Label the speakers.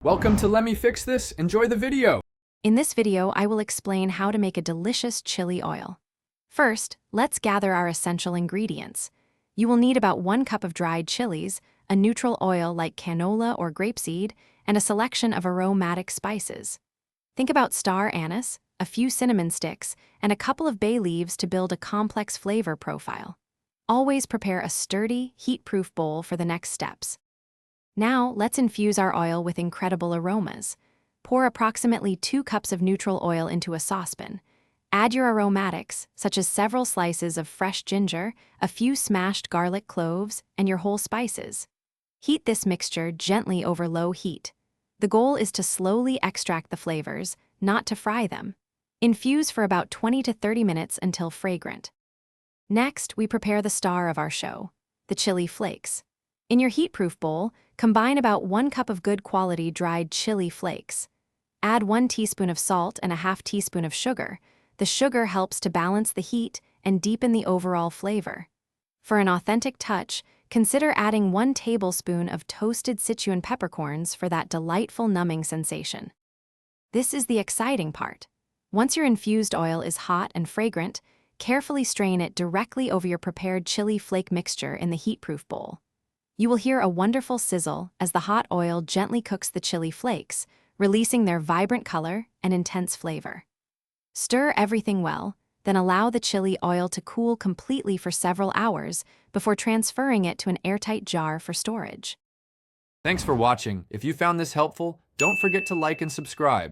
Speaker 1: Welcome to Let Me Fix This. Enjoy the video.
Speaker 2: In this video, I will explain how to make a delicious chili oil. First, let's gather our essential ingredients. You will need about 1 cup of dried chilies, a neutral oil like canola or grapeseed, and a selection of aromatic spices. Think about star anise, a few cinnamon sticks, and a couple of bay leaves to build a complex flavor profile. Always prepare a sturdy, heat-proof bowl for the next steps. Now, let's infuse our oil with incredible aromas. Pour approximately 2 cups of neutral oil into a saucepan. Add your aromatics, such as several slices of fresh ginger, a few smashed garlic cloves, and your whole spices. Heat this mixture gently over low heat. The goal is to slowly extract the flavors, not to fry them. Infuse for about 20 to 30 minutes until fragrant. Next, we prepare the star of our show, the chili flakes. In your heat-proof bowl, combine about 1 cup of good quality dried chili flakes. Add 1 teaspoon of salt and a half teaspoon of sugar. The sugar helps to balance the heat and deepen the overall flavor. For an authentic touch, consider adding 1 tablespoon of toasted Sichuan peppercorns for that delightful numbing sensation. This is the exciting part. Once your infused oil is hot and fragrant, carefully strain it directly over your prepared chili flake mixture in the heat-proof bowl. You will hear a wonderful sizzle as the hot oil gently cooks the chili flakes, releasing their vibrant color and intense flavor. Stir everything well, then allow the chili oil to cool completely for several hours before transferring it to an airtight jar for storage.
Speaker 1: Thanks for watching. If you found this helpful, don't forget to like and subscribe.